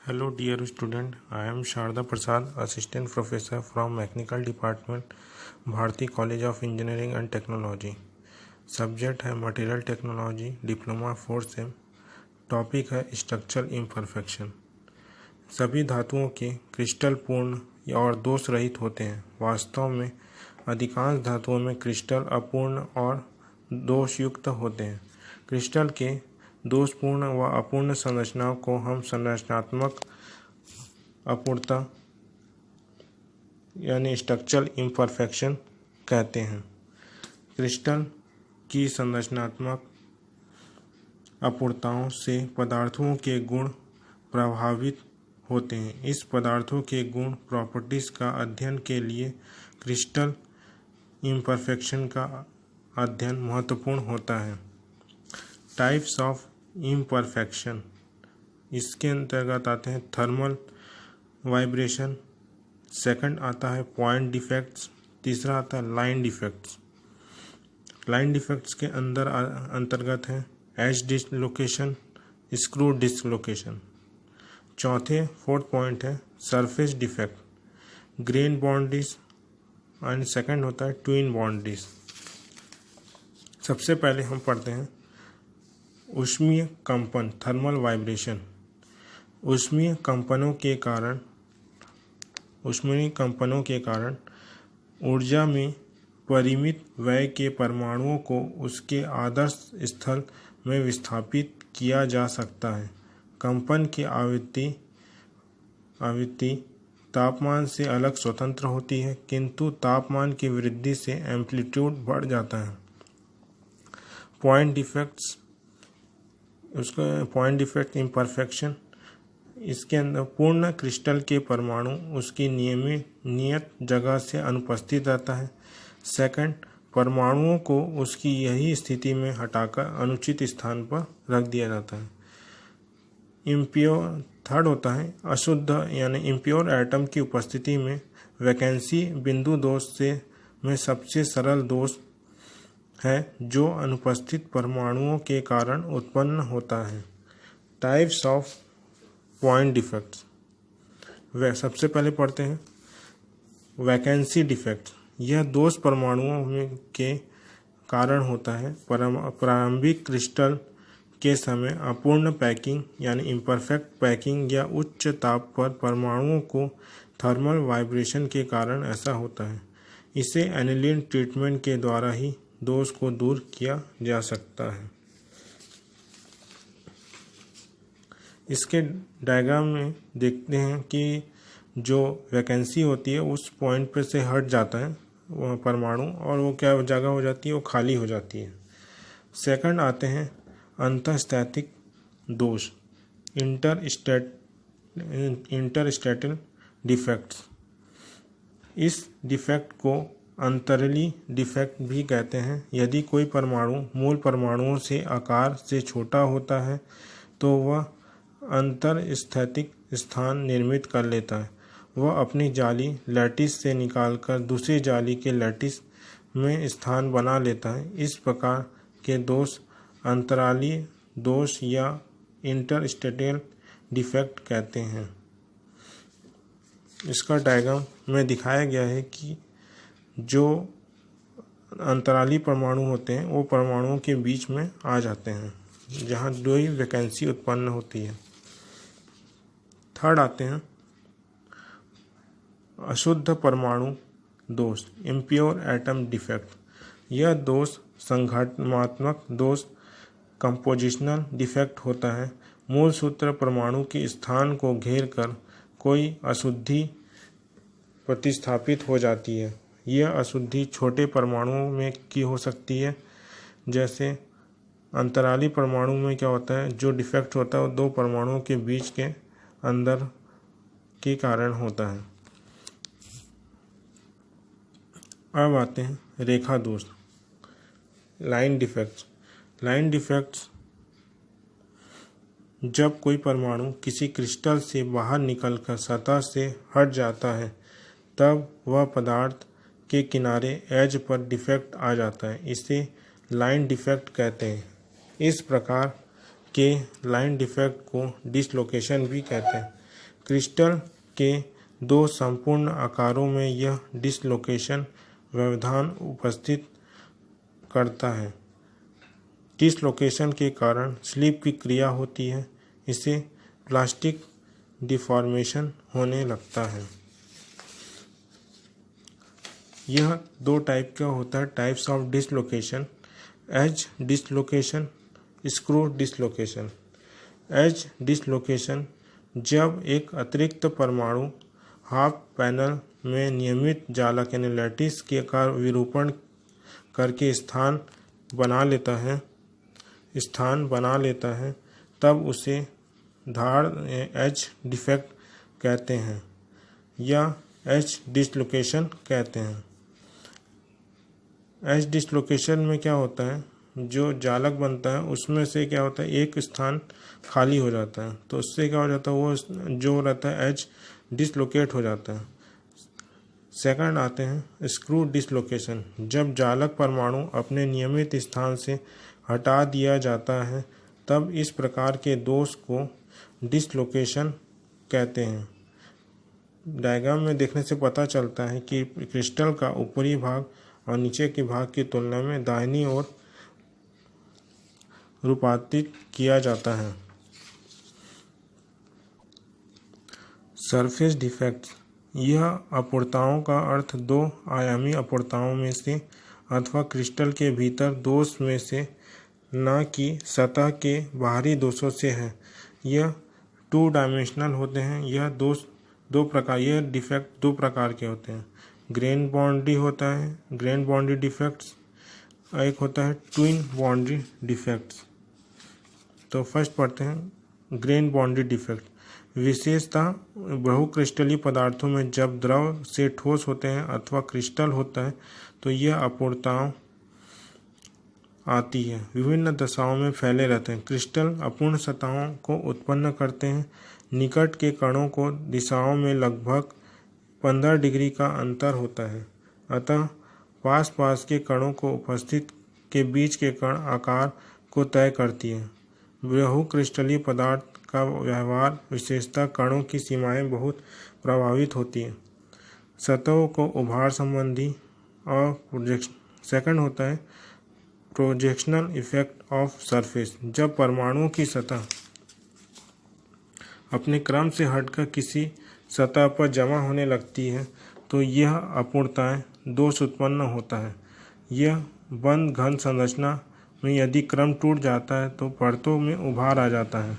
Hello dear student, I am Sharda Prasad, Assistant Professor from Mechanical Department, Bharati College of Engineering and Technology. Subject है material technology, diploma 4 sem. Topic है structural imperfection. सभी धातुओं के crystal पूर्ण और दोष रहित होते हैं। वास्तव में अधिकांश धातुओं में क्रिस्टल अपूर्ण और दोषयुक्त होते हैं। क्रिस्टल के दोषपूर्ण व अपूर्ण संरचनाओं को हम संरचनात्मक अपूर्णता यानी स्ट्रक्चरल इम्परफेक्शन कहते हैं। क्रिस्टल की संरचनात्मक अपूर्णताओं से पदार्थों के गुण प्रभावित होते हैं। इस पदार्थों के गुण प्रॉपर्टीज़ का अध्ययन के लिए क्रिस्टल इम्परफेक्शन का अध्ययन महत्वपूर्ण होता है। टाइप्स ऑफ इम्परफेक्शन, इसके अंतर्गत आते हैं थर्मल वाइब्रेशन, सेकंड आता है पॉइंट डिफेक्ट्स, तीसरा आता है लाइन डिफेक्ट्स। लाइन डिफेक्ट्स के अंतर्गत है एज डिसलोकेशन, स्क्रू डिसलोकेशन। चौथे फोर्थ पॉइंट है surface defect, grain boundaries and second होता है ट्विन बॉन्डिस। सबसे पहले हम पढ़ते हैं ऊष्मीय कंपन, थर्मल वाइब्रेशन। ऊष्मीय कंपनों के कारण ऊर्जा में परिमित व्यय के परमाणुओं को उसके आदर्श स्थल में विस्थापित किया जा सकता है। कंपन की आवृत्ति तापमान से अलग स्वतंत्र होती है, किंतु तापमान की वृद्धि से एम्पलीट्यूड बढ़ जाता है। पॉइंट डिफेक्ट इम्परफेक्शन, इसके अंदर पूर्ण क्रिस्टल के परमाणु उसकी नियत जगह से अनुपस्थित रहता है। सेकंड, परमाणुओं को उसकी यही स्थिति में हटाकर अनुचित स्थान पर रख दिया जाता है। थर्ड होता है अशुद्ध यानी इम्प्योर एटम की उपस्थिति में वैकेंसी बिंदु दोष में सबसे सरल दोष है जो अनुपस्थित परमाणुओं के कारण उत्पन्न होता है। टाइप्स ऑफ पॉइंट डिफेक्ट्स, सबसे पहले पढ़ते हैं वैकेंसी डिफेक्ट। यह दोष परमाणुओं में के कारण होता है। प्रारंभिक क्रिस्टल के समय अपूर्ण पैकिंग यानी इम्परफेक्ट पैकिंग या उच्च ताप पर परमाणुओं को थर्मल वाइब्रेशन के कारण ऐसा होता है। इसे एनिलीन ट्रीटमेंट के द्वारा ही दोष को दूर किया जा सकता है। इसके डायग्राम में देखते हैं कि जो वैकेंसी होती है उस पॉइंट पर से हट जाता है वह परमाणु और वो क्या जगह हो जाती है, वो खाली हो जाती है। सेकंड आते हैं अंतःस्थैतिक दोष, इंटरस्टेटल डिफेक्ट्स। इस डिफेक्ट को अंतरली डिफेक्ट भी कहते हैं। यदि कोई परमाणु मूल परमाणुओं से आकार से छोटा होता है तो वह अंतरस्थैतिक स्थान निर्मित कर लेता है। वह अपनी जाली लैटिस से निकालकर दूसरी जाली के लैटिस में स्थान बना लेता है। इस प्रकार के दोष अंतरालीय दोष या इंटरस्टेटल डिफेक्ट कहते हैं। इसका डायग्राम में दिखाया गया है कि जो अंतराली परमाणु होते हैं वो परमाणुओं के बीच में आ जाते हैं जहाँ दो ही वैकेंसी उत्पन्न होती है। थर्ड आते हैं अशुद्ध परमाणु दोष, इम्प्योर एटम डिफेक्ट। यह दोष संघटनात्मक दोष, कंपोजिशनल डिफेक्ट होता है। मूल सूत्र परमाणु के स्थान को घेर कर कोई अशुद्धि प्रतिस्थापित हो जाती है। यह अशुद्धि छोटे परमाणुओं में की हो सकती है। जैसे अंतराली परमाणु में क्या होता है, जो डिफेक्ट होता है वो दो परमाणुओं के बीच के अंदर के कारण होता है। अब आते हैं रेखा दोष, लाइन डिफेक्ट्स। लाइन डिफेक्ट्स जब कोई परमाणु किसी क्रिस्टल से बाहर निकलकर सतह से हट जाता है तब वह पदार्थ के किनारे एज पर डिफेक्ट आ जाता है। इसे लाइन डिफेक्ट कहते हैं। इस प्रकार के लाइन डिफेक्ट को डिसलोकेशन भी कहते हैं। क्रिस्टल के दो संपूर्ण आकारों में यह डिसलोकेशन व्यवधान उपस्थित करता है। डिसलोकेशन के कारण स्लिप की क्रिया होती है, इसे प्लास्टिक डिफॉर्मेशन होने लगता है। यह दो टाइप का होता है, types of dislocation, edge dislocation, screw dislocation. Edge dislocation जब एक अतिरिक्त परमाणु हाफ पैनल में नियमित जालक यानी लैटिस के आकार विरूपण करके स्थान बना लेता है तब उसे धार एज डिफेक्ट कहते हैं या एज डिसलोकेशन कहते हैं। एज डिसलोकेशन में क्या होता है, जो जालक बनता है उसमें से क्या होता है, एक स्थान खाली हो जाता है, तो उससे क्या हो जाता है, वो जो रहता है एज डिसलोकेट हो जाता है। सेकंड आते हैं स्क्रू डिसलोकेशन, जब जालक परमाणु अपने नियमित स्थान से हटा दिया जाता है तब इस प्रकार के दोष को डिसलोकेशन कहते हैं। डायग्राम में देखने से पता चलता है कि क्रिस्टल का ऊपरी भाग और नीचे के भाग की तुलना में दाहिनी ओर रूपांतरित किया जाता है। सरफेस डिफेक्ट्स, यह अपूर्णताओं का अर्थ दो आयामी अपूर्णताओं में से अथवा क्रिस्टल के भीतर दोष में से न कि सतह के बाहरी दोषों से है। यह टू डायमेंशनल होते हैं। यह डिफेक्ट दो प्रकार के होते हैं। ग्रेन बाउंड्री होता है, ग्रेन बाउंड्री डिफेक्ट्स, एक होता है ट्विन बाउंड्री डिफेक्ट्स। तो फर्स्ट पढ़ते हैं ग्रेन बाउंड्री डिफेक्ट। विशेषता बहुक्रिस्टलीय पदार्थों में जब द्रव से ठोस होते हैं अथवा क्रिस्टल होता है तो यह अपूर्णताएं आती है, विभिन्न दशाओं में फैले रहते हैं। क्रिस्टल अपूर्ण सतहों को उत्पन्न करते हैं। निकट के कणों को दिशाओं में लगभग 15 डिग्री का अंतर होता है, अतः पास के कणों को उपस्थित के बीच के कण आकार को तय करती है। बहुक्रिस्टलीय पदार्थ का व्यवहार विशेषता कणों की सीमाएं बहुत प्रभावित होती हैं। सतहों को उभार संबंधी और प्रोजेक्शन। सेकंड होता है प्रोजेक्शनल इफेक्ट ऑफ सरफेस, जब परमाणुओं की सतह अपने क्रम से हटकर किसी सतह पर जमा होने लगती है तो यह अपूर्णताएं दोष उत्पन्न होता है। यह बंद घन संरचना में यदि क्रम टूट जाता है तो परतों में उभार आ जाता है।